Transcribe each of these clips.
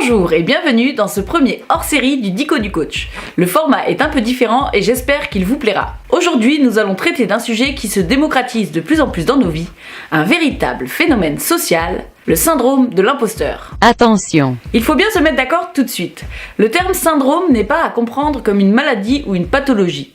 Bonjour et bienvenue dans ce premier hors-série du Dico du coach. Le format est un peu différent et j'espère qu'il vous plaira. Aujourd'hui, nous allons traiter d'un sujet qui se démocratise de plus en plus dans nos vies, un véritable phénomène social, le syndrome de l'imposteur. Attention! Il faut bien se mettre d'accord tout de suite. Le terme syndrome n'est pas à comprendre comme une maladie ou une pathologie.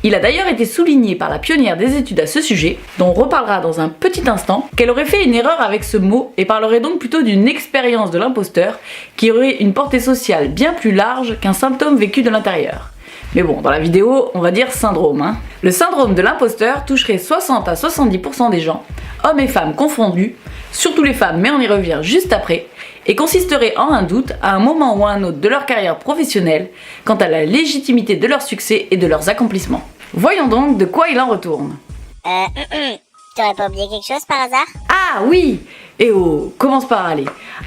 Il a d'ailleurs été souligné par la pionnière des études à ce sujet, dont on reparlera dans un petit instant, qu'elle aurait fait une erreur avec ce mot et parlerait donc plutôt d'une expérience de l'imposteur qui aurait une portée sociale bien plus large qu'un symptôme vécu de l'intérieur. Mais bon, dans la vidéo, on va dire syndrome. Le syndrome de l'imposteur toucherait 60 à 70% des gens, hommes et femmes confondus, surtout les femmes, mais on y revient juste après, et consisterait en un doute à un moment ou à un autre de leur carrière professionnelle quant à la légitimité de leur succès et de leurs accomplissements. Voyons donc de quoi il en retourne. T'aurais pas oublié quelque chose par hasard? Ah oui! Et oh, commence par aller.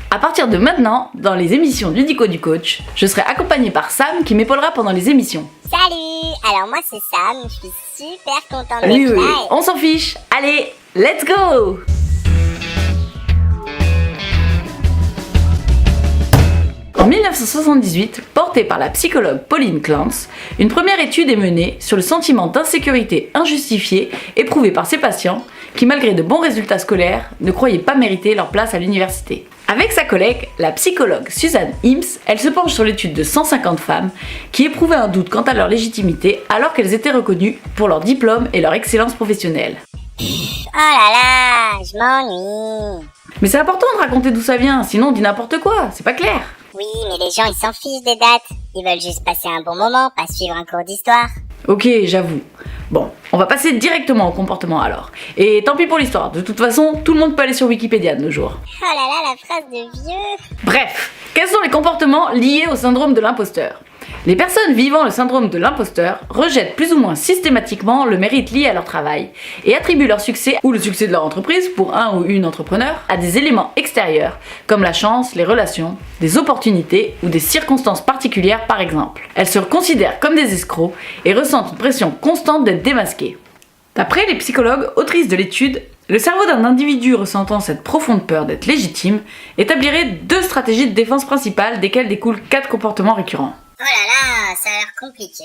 À partir de maintenant, dans les émissions du Dico du coach, je serai accompagnée par Sam qui m'épaulera pendant les émissions. Salut! Alors moi c'est Sam, je suis super contente d'être Oui, là. on s'en fiche. Allez, let's go! En 1978, portée par la psychologue Pauline Clance, une première étude est menée sur le sentiment d'insécurité injustifié éprouvé par ces patients qui, malgré de bons résultats scolaires, ne croyaient pas mériter leur place à l'université. Avec sa collègue, la psychologue Suzanne Imes, elle se penche sur l'étude de 150 femmes qui éprouvaient un doute quant à leur légitimité alors qu'elles étaient reconnues pour leur diplôme et leur excellence professionnelle. Oh là là, je m'ennuie. Mais c'est important de raconter d'où ça vient, sinon on dit n'importe quoi, c'est pas clair. Oui, mais les gens ils s'en fichent des dates. Ils veulent juste passer un bon moment, pas suivre un cours d'histoire. Ok, j'avoue. Bon, on va passer directement au comportement alors. Et tant pis pour l'histoire, de toute façon, tout le monde peut aller sur Wikipédia de nos jours. Oh là là, la phrase de vieux. Bref, quels sont les comportements liés au syndrome de l'imposteur ? Les personnes vivant le syndrome de l'imposteur rejettent plus ou moins systématiquement le mérite lié à leur travail et attribuent leur succès ou le succès de leur entreprise pour un ou une entrepreneur à des éléments extérieurs comme la chance, les relations, des opportunités ou des circonstances particulières par exemple. Elles se considèrent comme des escrocs et ressentent une pression constante d'être démasquées. D'après les psychologues autrices de l'étude, le cerveau d'un individu ressentant cette profonde peur d'être légitime établirait 2 stratégies de défense principales desquelles découlent 4 comportements récurrents. Oh là là, ça a l'air compliqué.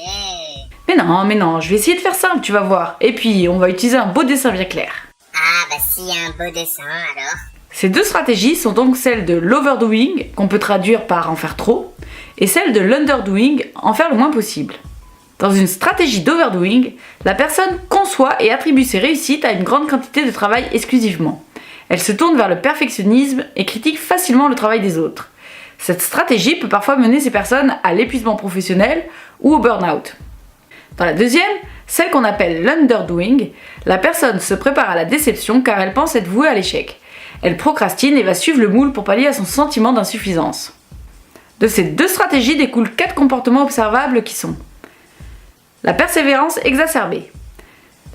Mais non, je vais essayer de faire simple, tu vas voir. Et puis, on va utiliser un beau dessin bien clair. Ah bah s'il y a un beau dessin alors. Ces 2 stratégies sont donc celles de l'overdoing, qu'on peut traduire par en faire trop, et celle de l'underdoing, en faire le moins possible. Dans une stratégie d'overdoing, la personne conçoit et attribue ses réussites à une grande quantité de travail exclusivement. Elle se tourne vers le perfectionnisme et critique facilement le travail des autres. Cette stratégie peut parfois mener ces personnes à l'épuisement professionnel ou au burn-out. Dans la deuxième, celle qu'on appelle l'underdoing, la personne se prépare à la déception car elle pense être vouée à l'échec. Elle procrastine et va suivre le moule pour pallier à son sentiment d'insuffisance. De ces 2 stratégies découlent 4 comportements observables qui sont la persévérance exacerbée.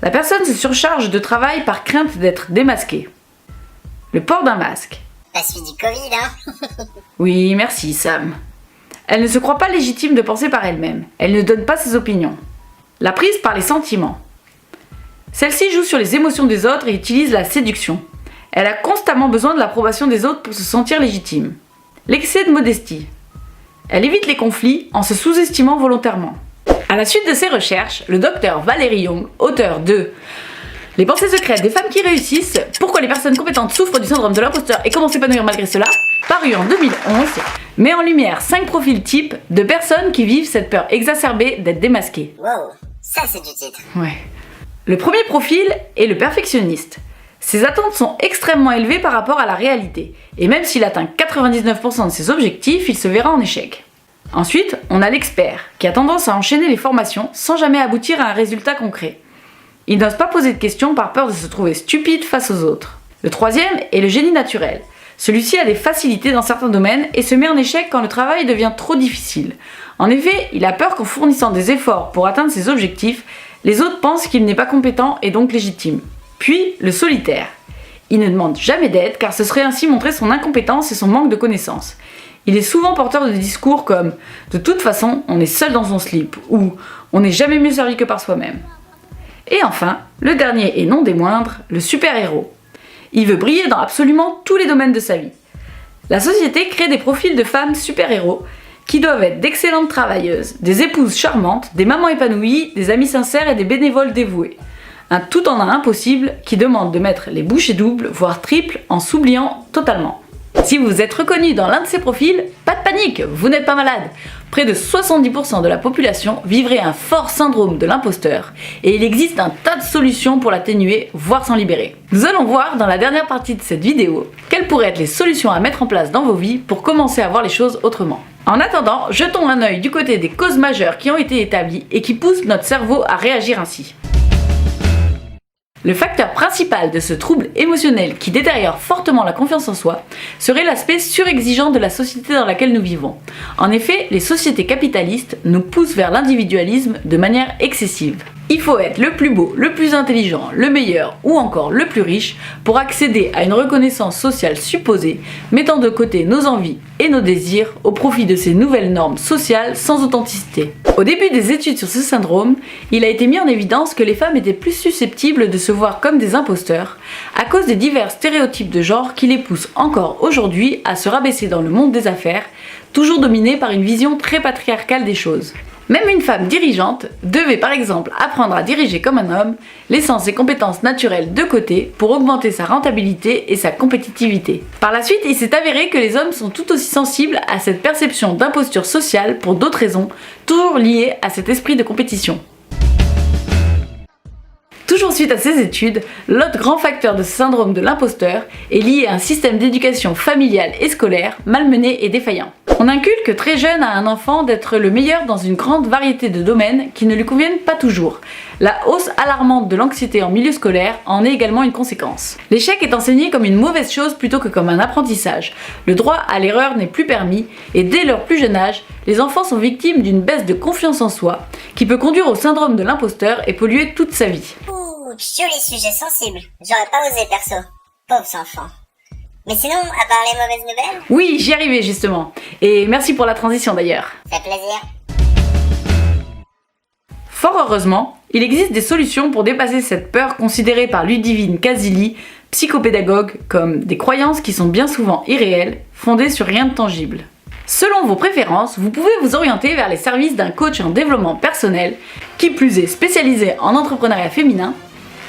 La personne se surcharge de travail par crainte d'être démasquée. Le port d'un masque. Pas celui du Covid, hein. Oui, merci Sam. Elle ne se croit pas légitime de penser par elle-même. Elle ne donne pas ses opinions. La prise par les sentiments. Celle-ci joue sur les émotions des autres et utilise la séduction. Elle a constamment besoin de l'approbation des autres pour se sentir légitime. L'excès de modestie. Elle évite les conflits en se sous-estimant volontairement. À la suite de ses recherches, le docteur Valery Young, auteur de Les pensées secrètes des femmes qui réussissent, pourquoi les personnes compétentes souffrent du syndrome de l'imposteur et comment s'épanouir malgré cela, paru en 2011, met en lumière 5 profils types de personnes qui vivent cette peur exacerbée d'être démasquées. Wow, ça c'est du titre. Ouais. Le premier profil est le perfectionniste. Ses attentes sont extrêmement élevées par rapport à la réalité, et même s'il atteint 99% de ses objectifs, il se verra en échec. Ensuite, on a l'expert, qui a tendance à enchaîner les formations sans jamais aboutir à un résultat concret. Il n'ose pas poser de questions par peur de se trouver stupide face aux autres. Le troisième est le génie naturel. Celui-ci a des facilités dans certains domaines et se met en échec quand le travail devient trop difficile. En effet, il a peur qu'en fournissant des efforts pour atteindre ses objectifs, les autres pensent qu'il n'est pas compétent et donc légitime. Puis, le solitaire. Il ne demande jamais d'aide car ce serait ainsi montrer son incompétence et son manque de connaissances. Il est souvent porteur de discours comme « de toute façon, on est seul dans son slip » ou « on n'est jamais mieux servi que par soi-même ». Et enfin, le dernier et non des moindres, le super-héros. Il veut briller dans absolument tous les domaines de sa vie. La société crée des profils de femmes super-héros qui doivent être d'excellentes travailleuses, des épouses charmantes, des mamans épanouies, des amis sincères et des bénévoles dévoués. Un tout en un impossible qui demande de mettre les bouchées doubles, voire triples, en s'oubliant totalement. Si vous êtes reconnu dans l'un de ces profils, pas de panique, vous n'êtes pas malade. Près de 70% de la population vivrait un fort syndrome de l'imposteur et il existe un tas de solutions pour l'atténuer, voire s'en libérer. Nous allons voir dans la dernière partie de cette vidéo quelles pourraient être les solutions à mettre en place dans vos vies pour commencer à voir les choses autrement. En attendant, jetons un œil du côté des causes majeures qui ont été établies et qui poussent notre cerveau à réagir ainsi. Le facteur principal de ce trouble émotionnel qui détériore fortement la confiance en soi serait l'aspect surexigeant de la société dans laquelle nous vivons. En effet, les sociétés capitalistes nous poussent vers l'individualisme de manière excessive. Il faut être le plus beau, le plus intelligent, le meilleur ou encore le plus riche pour accéder à une reconnaissance sociale supposée, mettant de côté nos envies et nos désirs au profit de ces nouvelles normes sociales sans authenticité. Au début des études sur ce syndrome, il a été mis en évidence que les femmes étaient plus susceptibles de se voir comme des imposteurs à cause des divers stéréotypes de genre qui les poussent encore aujourd'hui à se rabaisser dans le monde des affaires, toujours dominé par une vision très patriarcale des choses. Même une femme dirigeante devait par exemple apprendre à diriger comme un homme, laissant ses compétences naturelles de côté pour augmenter sa rentabilité et sa compétitivité. Par la suite, il s'est avéré que les hommes sont tout aussi sensibles à cette perception d'imposture sociale pour d'autres raisons, toujours liées à cet esprit de compétition. Toujours suite à ces études, l'autre grand facteur de ce syndrome de l'imposteur est lié à un système d'éducation familiale et scolaire malmené et défaillant. On inculque très jeune à un enfant d'être le meilleur dans une grande variété de domaines qui ne lui conviennent pas toujours. La hausse alarmante de l'anxiété en milieu scolaire en est également une conséquence. L'échec est enseigné comme une mauvaise chose plutôt que comme un apprentissage. Le droit à l'erreur n'est plus permis et dès leur plus jeune âge, les enfants sont victimes d'une baisse de confiance en soi qui peut conduire au syndrome de l'imposteur et polluer toute sa vie. Ouh, joli sujet sensible. J'aurais pas osé perso. Pauvres enfants. Mais sinon, à part les mauvaises nouvelles... Oui, j'y arrivais justement. Et merci pour la transition d'ailleurs. Ça fait plaisir. Fort heureusement, il existe des solutions pour dépasser cette peur considérée par Ludivine Kazili, psychopédagogue, comme des croyances qui sont bien souvent irréelles, fondées sur rien de tangible. Selon vos préférences, vous pouvez vous orienter vers les services d'un coach en développement personnel, qui plus est spécialisé en entrepreneuriat féminin,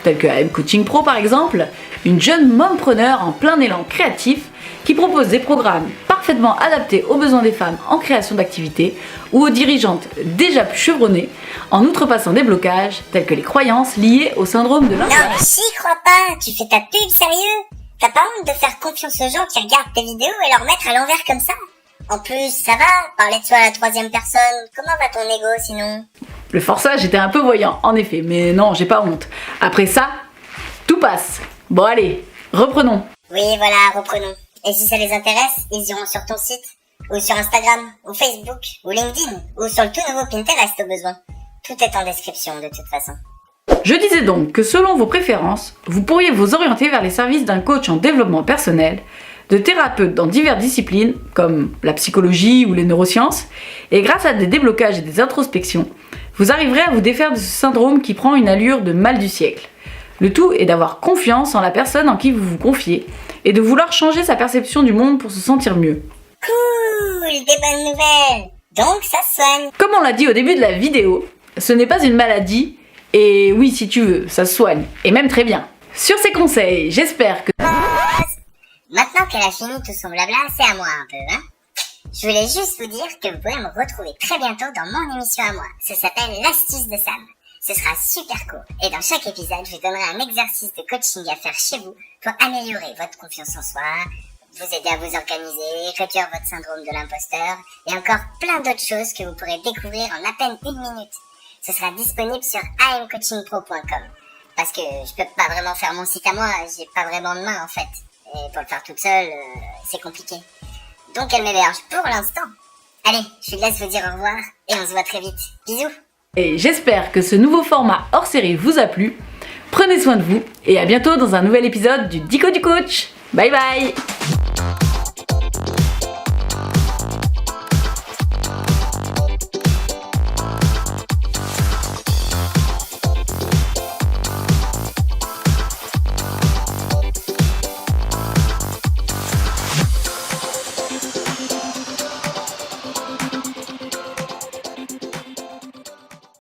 tel que AM Coaching Pro par exemple, une jeune mompreneur en plein élan créatif qui propose des programmes parfaitement adaptés aux besoins des femmes en création d'activités ou aux dirigeantes déjà plus chevronnées en outrepassant des blocages tels que les croyances liées au syndrome de l'imposteur. Non mais j'y crois pas, tu fais ta pub sérieux? T'as pas honte de faire confiance aux gens qui regardent tes vidéos et leur mettre à l'envers comme ça? En plus, ça va, parler de soi à la troisième personne, comment va ton ego sinon? Le forçage était un peu voyant, en effet, mais non, j'ai pas honte. Après ça, tout passe. Bon allez, reprenons. Oui voilà, reprenons. Et si ça les intéresse, ils iront sur ton site, ou sur Instagram, ou Facebook, ou LinkedIn, ou sur le tout nouveau Pinterest au besoin. Tout est en description de toute façon. Je disais donc que selon vos préférences, vous pourriez vous orienter vers les services d'un coach en développement personnel, de thérapeutes dans diverses disciplines, comme la psychologie ou les neurosciences, et grâce à des déblocages et des introspections, vous arriverez à vous défaire de ce syndrome qui prend une allure de mal du siècle. Le tout est d'avoir confiance en la personne en qui vous vous confiez et de vouloir changer sa perception du monde pour se sentir mieux. Cool, des bonnes nouvelles. Donc ça se soigne. Comme on l'a dit au début de la vidéo, ce n'est pas une maladie et oui, si tu veux, ça se soigne et même très bien. Sur ces conseils, j'espère que... Maintenant qu'elle a fini tout son blabla, c'est à moi un peu, hein. Je voulais juste vous dire que vous pourrez me retrouver très bientôt dans mon émission à moi. Ça s'appelle l'Astuce de Sam. Ce sera super court. Et dans chaque épisode, je vous donnerai un exercice de coaching à faire chez vous pour améliorer votre confiance en soi, vous aider à vous organiser, réduire votre syndrome de l'imposteur et encore plein d'autres choses que vous pourrez découvrir en à peine 1 minute. Ce sera disponible sur amcoachingpro.com. Parce que je peux pas vraiment faire mon site à moi, j'ai pas vraiment de main en fait. Et pour le faire toute seule, c'est compliqué. Donc elle m'héberge pour l'instant. Allez, je vous laisse vous dire au revoir et on se voit très vite. Bisous. Et j'espère que ce nouveau format hors série vous a plu. Prenez soin de vous et à bientôt dans un nouvel épisode du Dico du Coach. Bye bye.